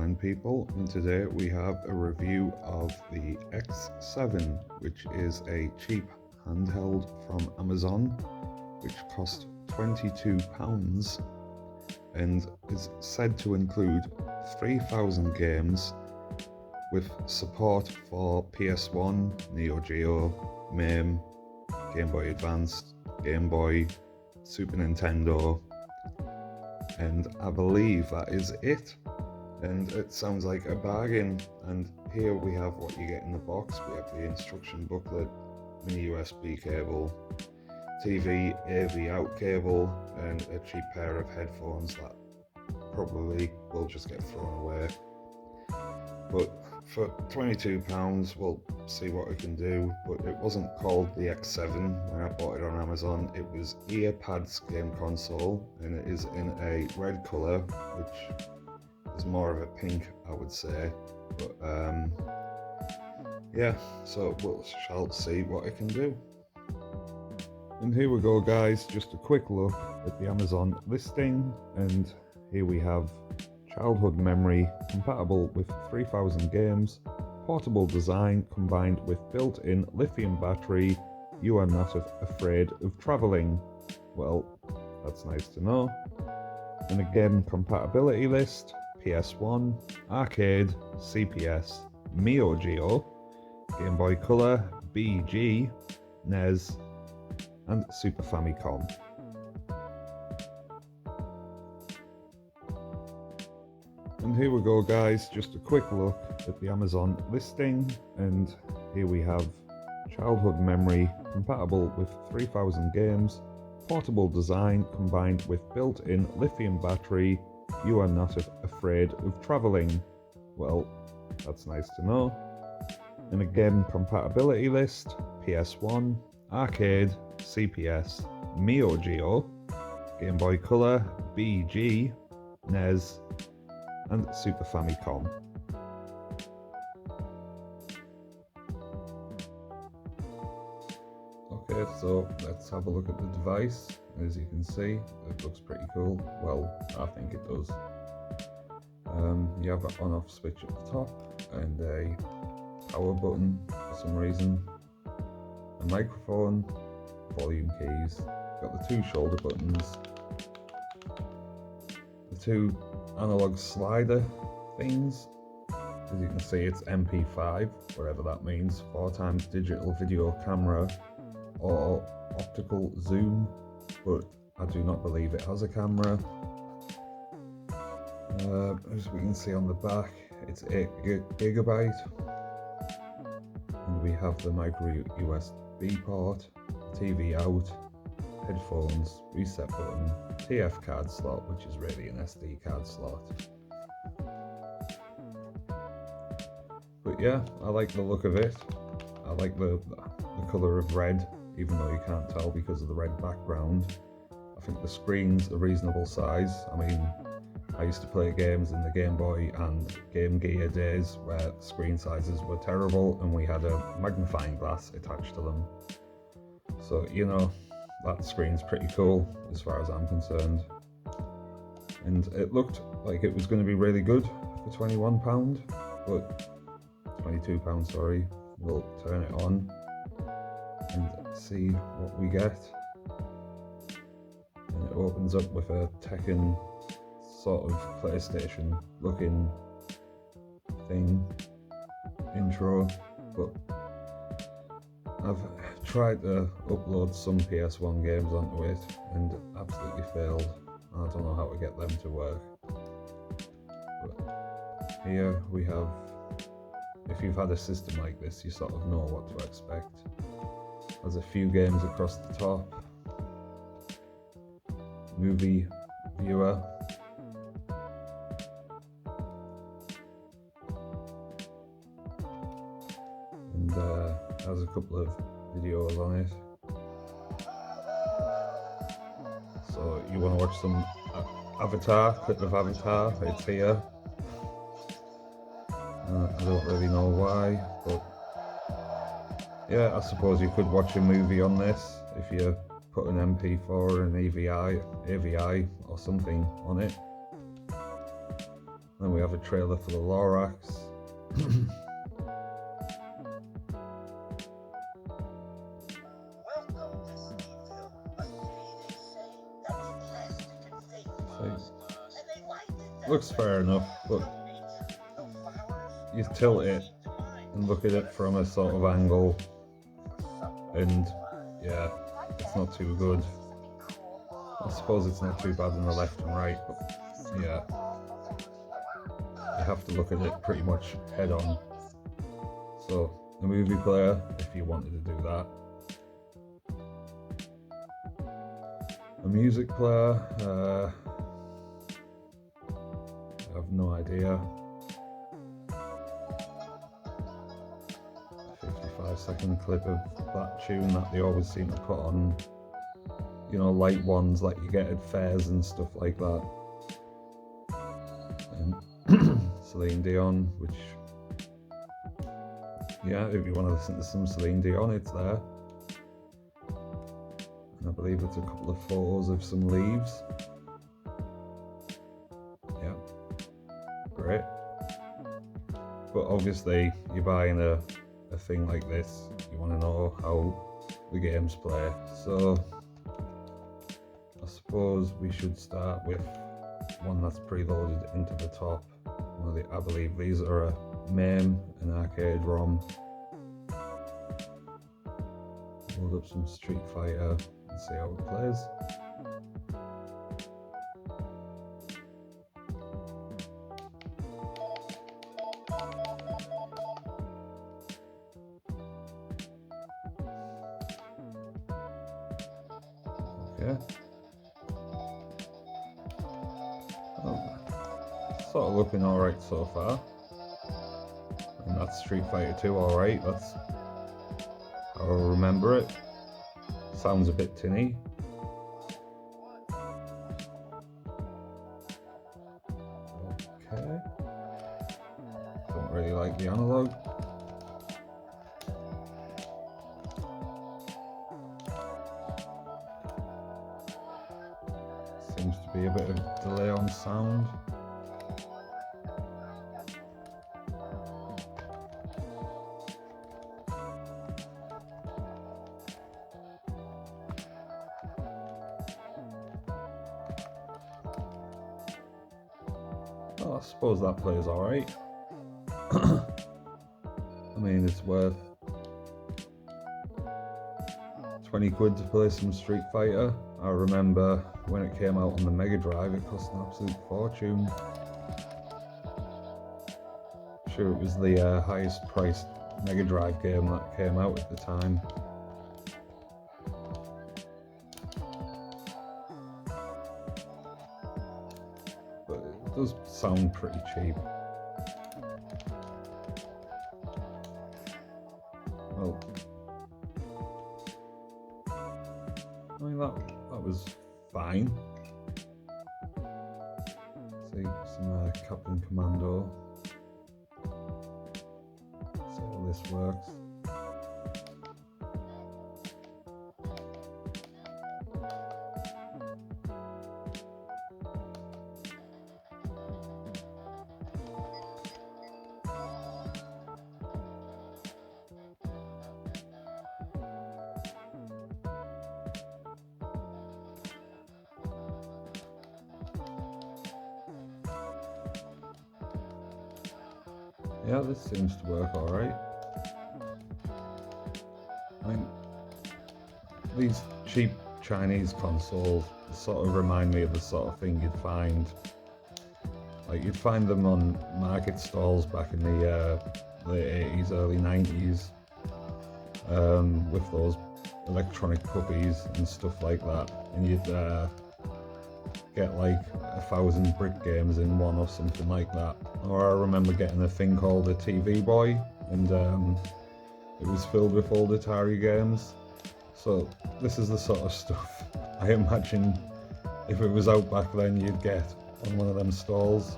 fine people, and today we have a review of the X7, which is a cheap handheld from Amazon, which cost £22 and is said to include 3,000 games with support for PS1, Neo Geo, MAME, Game Boy Advanced, Game Boy, Super Nintendo, and I believe that is it. And it sounds like a bargain. And here we have what you get in the box. We have the instruction booklet, mini USB cable, TV AV out cable, and a cheap pair of headphones that probably will just get thrown away. But for £22, we'll see what it can do. But it wasn't called the X7 when I bought it on Amazon. It was Ear Padz game console, and it is in a red colour, which is more of a pink, I would say. But yeah, so we shall see what it can do. And here we go, guys, just a quick look at the Amazon listing, and here we have childhood memory, compatible with 3,000 games, portable design combined with built-in lithium battery. You are not afraid of travelling. Well, that's nice to know. And again, compatibility list: PS1, Arcade, CPS, Neo Geo, Game Boy Color, BG, NES, and Super Famicom. And here we go, guys, just a quick look at the Amazon listing, and here we have childhood memory, compatible with 3,000 games, portable design combined with built-in lithium battery. You are not afraid of travelling. Well, that's nice to know. And again, compatibility list: PS1, Arcade, CPS, Neo Geo, Game Boy Color, BG, NES, and Super Famicom. Okay, so let's have a look at the device. As you can see, it looks pretty cool. Well, I think it does. You have an on-off switch at the top and a power button for some reason, a microphone, volume keys, got the two shoulder buttons, the two analog slider things. As you can see, it's MP5, whatever that means, 4x digital video camera or optical zoom, but I do not believe it has a camera. As we can see on the back, it's 8GB, and we have the micro USB port, TV out, headphones, reset button, TF card slot, which is really an SD card slot. But yeah, I like the look of it. I like the colour of red, even though you can't tell because of the red background. I think the screen's a reasonable size. I mean, I used to play games in the Game Boy and Game Gear days where screen sizes were terrible and we had a magnifying glass attached to them. So, you know, that screen's pretty cool as far as I'm concerned. And it looked like it was going to be really good for £21, but £22, sorry. We'll turn it on and see what we get. And it opens up with a Tekken sort of PlayStation looking thing intro, but I've tried to upload some PS1 games onto it and absolutely failed. I don't know how to get them to work. But here we have, if you've had a system like this, you sort of know what to expect. There's a few games across the top. Movie viewer. And has a couple of videos on it. So you want to watch some Avatar, clip of Avatar, it's here. I don't really know why, but yeah, I suppose you could watch a movie on this if you put an MP4 or an AVI or something on it. Then we have a trailer for the Lorax. Looks fair enough, but you tilt it and look at it from a sort of angle, and yeah, it's not too good. I suppose it's not too bad on the left and right, but yeah, you have to look at it pretty much head on. So the movie player, if you wanted to do that. A music player, I have no idea. 55-second clip of that tune that they always seem to put on, you know, light ones like you get at fairs and stuff like that. And Celine Dion, which, yeah, if you want to listen to some Celine Dion, it's there. And I believe it's a couple of photos of some leaves. Yeah, great. But obviously, you're buying a thing like this, you want to know how the games play. So I suppose we should start with one that's preloaded into the top. I believe these are a MAME, an arcade ROM. Load up some Street Fighter and see how it plays. Okay. Sort of looking alright so far. And that's Street Fighter 2 alright, that's how I remember it. Sounds a bit tinny. Okay. Don't really like the analog. Seems to be a bit of delay on sound. Well, I suppose that plays alright. I mean, it's worth 20 quid to play some Street Fighter. I remember when it came out on the Mega Drive, it cost an absolute fortune. I'm sure it was the highest priced Mega Drive game that came out at the time. But it does sound pretty cheap. Well, I mean that was fine. See some Captain Commando. See how this works. Yeah, this seems to work alright. I mean, these cheap Chinese consoles sort of remind me of the sort of thing you'd find. Like, you'd find them on market stalls back in the late 80s, early 90s, with those electronic puppies and stuff like that. And you'd get like 1,000 brick games in one or something like that. Or I remember getting a thing called a TV Boy, and it was filled with old Atari games. So this is the sort of stuff I imagine if it was out back then you'd get on one of them stalls.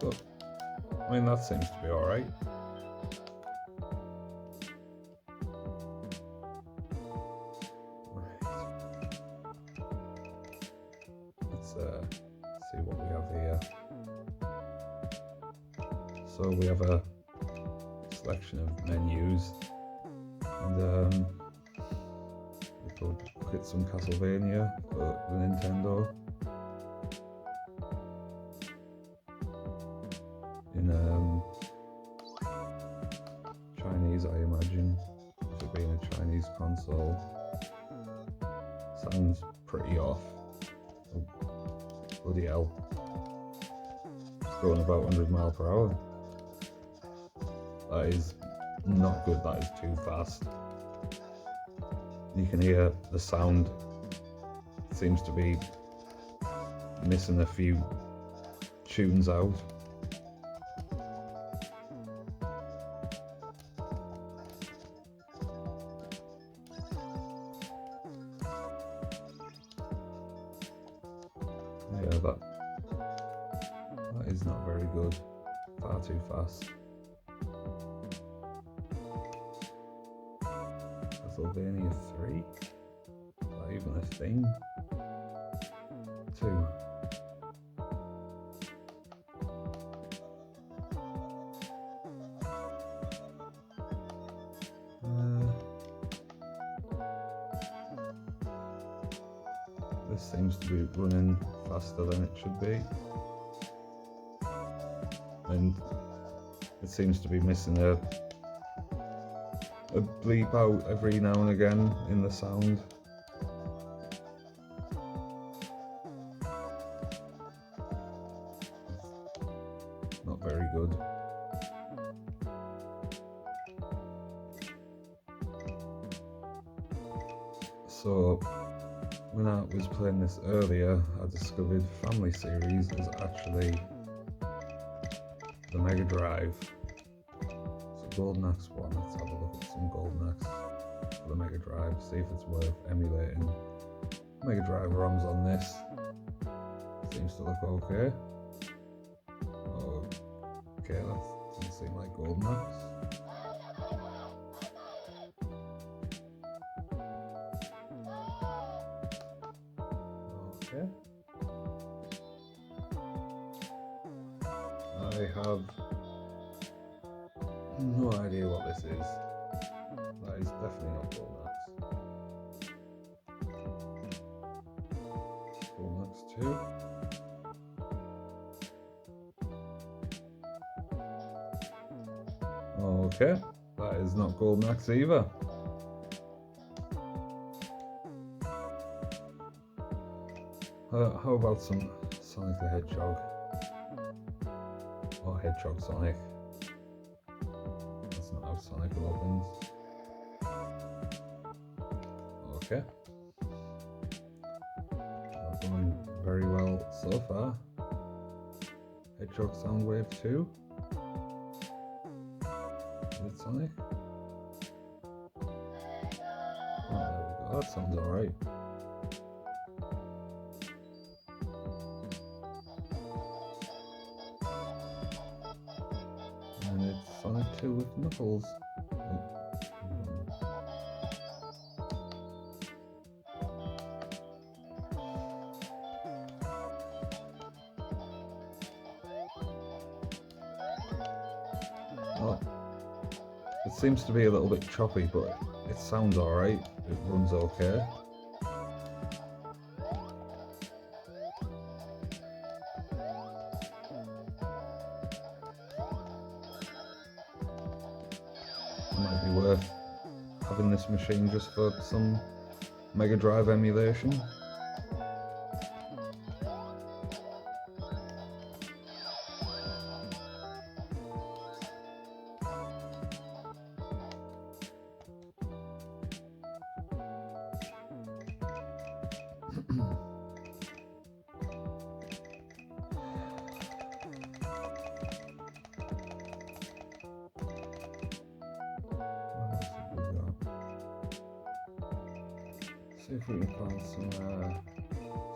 But I mean, that seems to be alright. see what we have here. So we have a selection of menus, and we could hit some Castlevania for the Nintendo in Chinese, I imagine, with it being a Chinese console. Sounds pretty off. Oh, bloody hell. It's going about 100 miles per hour. That is not good, that is too fast. You can hear the sound seems to be missing a few tunes out. Yeah, that is not very good. Far too fast. Castlevania 3? Is that even a thing? 2. This seems to be running faster than it should be, and it seems to be missing a bleep out every now and again in the sound. It's not very good. So when I was playing this earlier, I discovered Family Series is actually the Mega Drive. So Golden Axe 1, let's have a look at some Golden Axe for the Mega Drive, see if it's worth emulating. Mega Drive ROMs on this. Seems to look okay. Okay, that doesn't seem like Golden Axe. Okay. I have no idea what this is. That is definitely not Golden Axe. Golden Axe 2. Okay, that is not Golden Axe either. How about some Sonic the Hedgehog? Or Hedgehog Sonic? That's not how Sonic opens. Okay. That's going very well so far. Hedgehog Soundwave 2. Is it Sonic? Oh, there we go. That sounds alright. And it's Sonic 2 with Knuckles. Well, it seems to be a little bit choppy, but it sounds alright. It runs okay. Might be worth having this machine just for some Mega Drive emulation. See if we can find some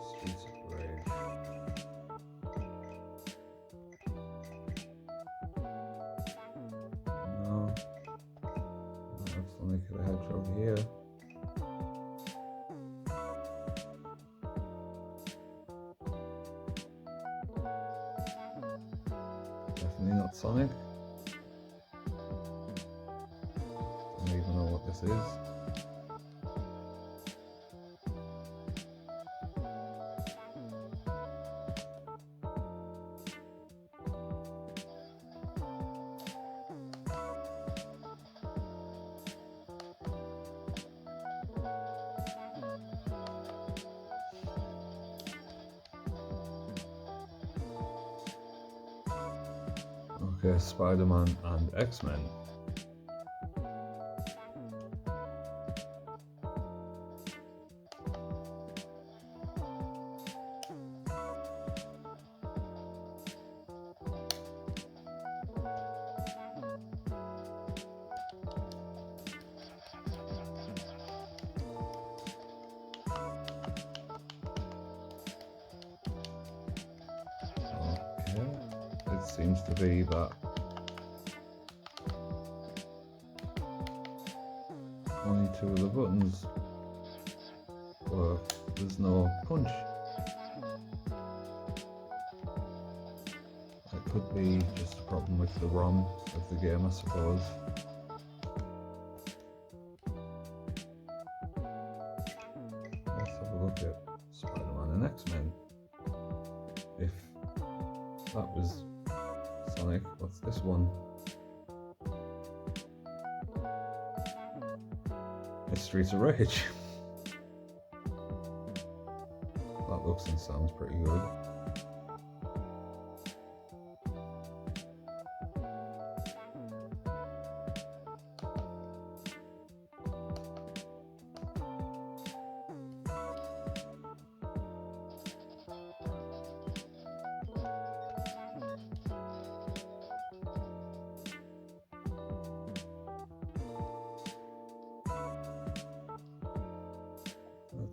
Streets of Rage. No, I have Sonic the Hedgehog here. that Sonic. Don't even know what this is. Okay, Spider-Man and X-Men. It seems to be that only 2 of the buttons work. There's no punch. It could be just a problem with the ROM of the game, I suppose. Let's have a look at Spider-Man and X-Men. If that was Sonic, what's this one? It's Streets of Rage. That looks and sounds pretty good.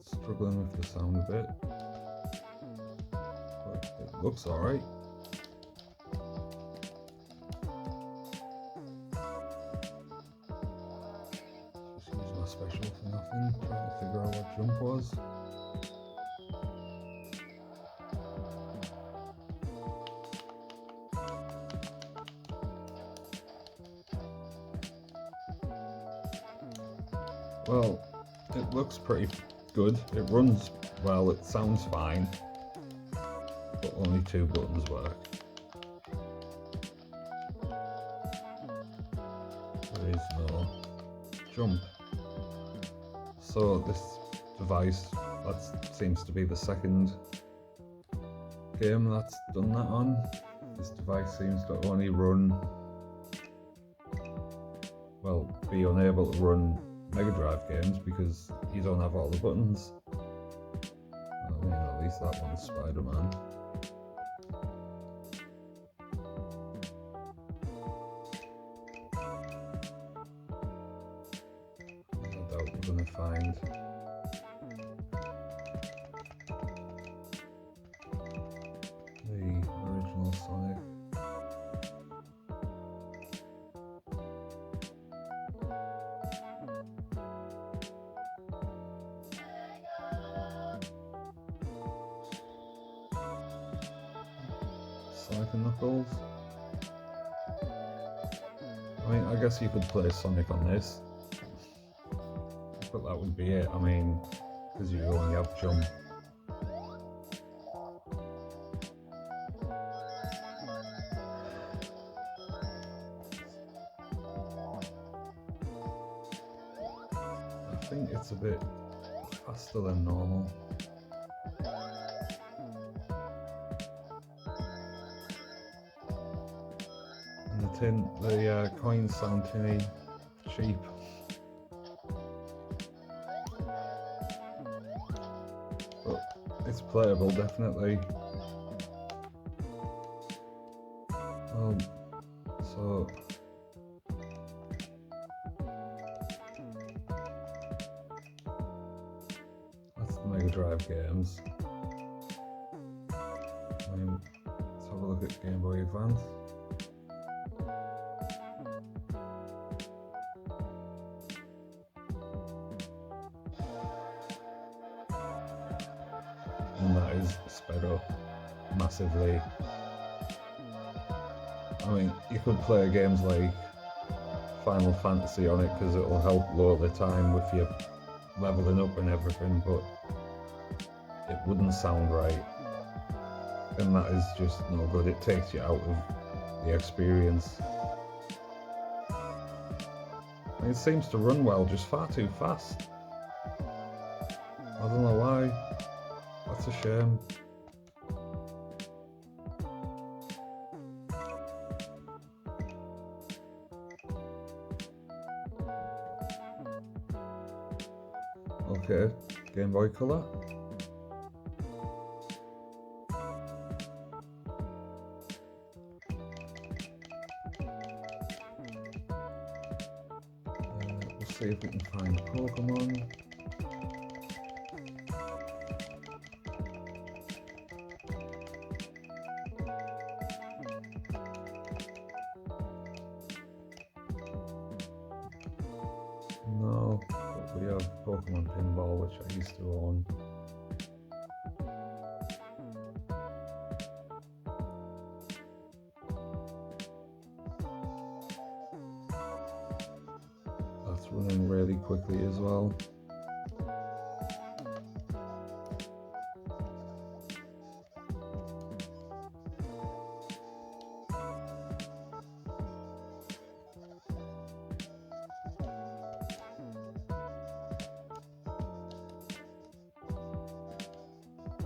Struggling with the sound a bit, but it looks alright. Just use my special for nothing, trying to figure out what jump was. Well, it looks pretty good. It runs well, it sounds fine, but only 2 buttons work. There is no jump. So this device, that seems to be the second game that's done that on. This device seems to only run, well, be unable to run Mega Drive games because you don't have all the buttons. I mean, at least that one's Spider-Man. I doubt we're gonna find the original Sonic. Sonic and Knuckles. I mean, I guess you could play Sonic on this, but that would be it. I mean, because you only have jump. I think it's a bit faster than normal. The coins sound tinny, cheap. But it's playable, definitely. So that's the Mega Drive games. Let's have a look at Game Boy Advance. And that is sped up massively. I mean, you could play games like Final Fantasy on it because it'll help lower the time with your leveling up and everything, but it wouldn't sound right, and that is just no good. It takes you out of the experience. And it seems to run well, just far too fast. I don't know why. That's a shame. Okay, Game Boy Color. We'll see if we can find Pokemon. No, but we have Pokemon Pinball, which I used to own. That's running really quickly as well.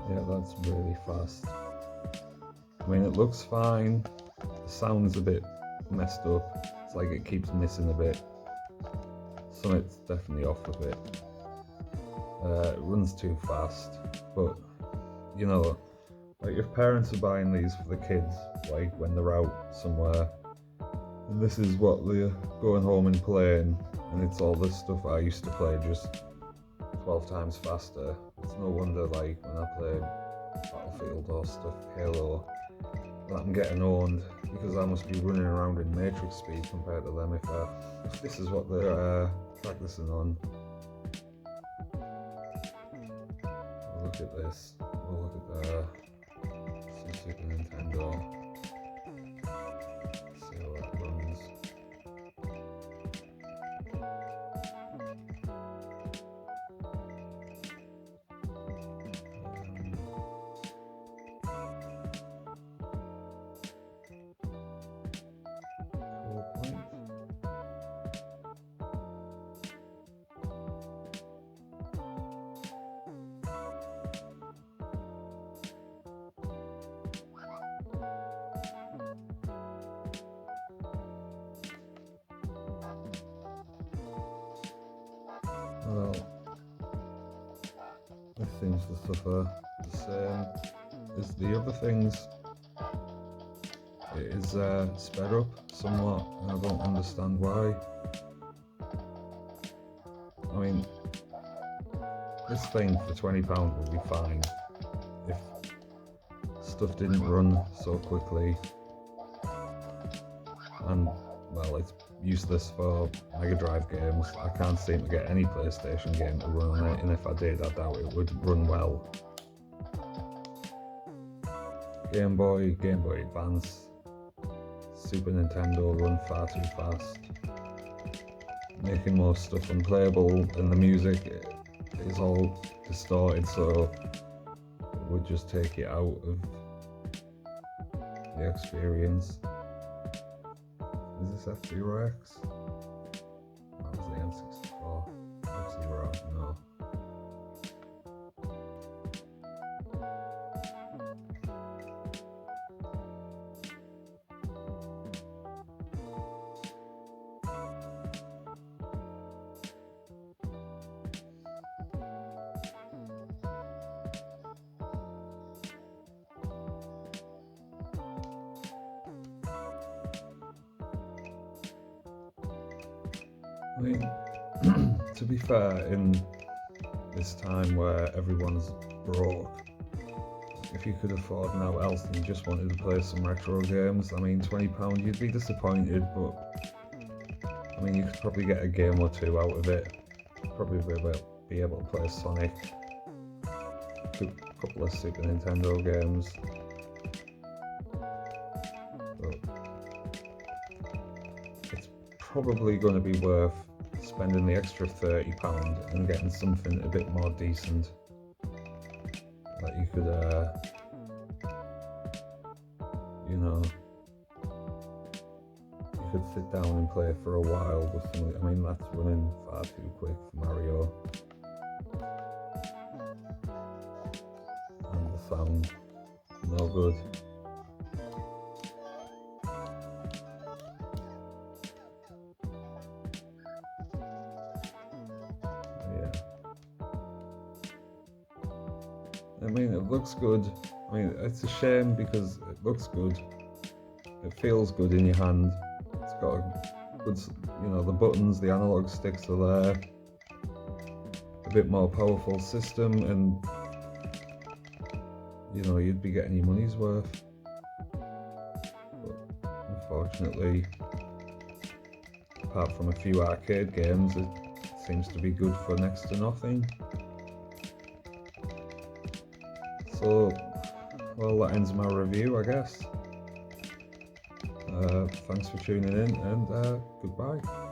Yeah, that's really fast. I mean, it looks fine. The sound's a bit messed up. It's like it keeps missing a bit. So it's definitely off a bit. It runs too fast. But, you know, like if parents are buying these for the kids, like when they're out somewhere, and this is what they're going home and playing, and it's all this stuff I used to play just 12 times faster. It's no wonder, like, when I play Battlefield or stuff, Halo, that I'm getting owned, because I must be running around in Matrix speed compared to them if this is what they're practicing on. Look at this. Oh, look at some Super Nintendo. See how that runs. Well, this seems to suffer the same as the other things. It is sped up somewhat, and I don't understand why. I mean, this thing for £20 would be fine if stuff didn't run so quickly, and well, it's useless for Mega Drive games. I can't seem to get any PlayStation game to run on it, and if I did, I doubt it would run well. Game Boy Advance, Super Nintendo run far too fast, making most stuff unplayable, and the music is all distorted, so it would just take it out of the experience. Is this F-Zero X? That was the N64. F-Zero, no. I mean, to be fair, in this time where everyone's broke, if you could afford no else and you just wanted to play some retro games, I mean, £20, you'd be disappointed, but I mean, you could probably get a game or two out of it. Probably be able to play Sonic, a couple of Super Nintendo games, but probably going to be worth spending the extra £30 and getting something a bit more decent that you could, you know, you could sit down and play for a while with somebody. I mean, that's running far too quick for Mario. And the sound, no good. Yeah. I mean, it looks good. I mean, it's a shame because it looks good. It feels good in your hand. It's got a good, you know, the buttons, the analog sticks are there. A bit more powerful system, and you know, you'd be getting your money's worth. But unfortunately, apart from a few arcade games, it seems to be good for next to nothing. So, well, that ends my review, I guess. Thanks for tuning in, and goodbye.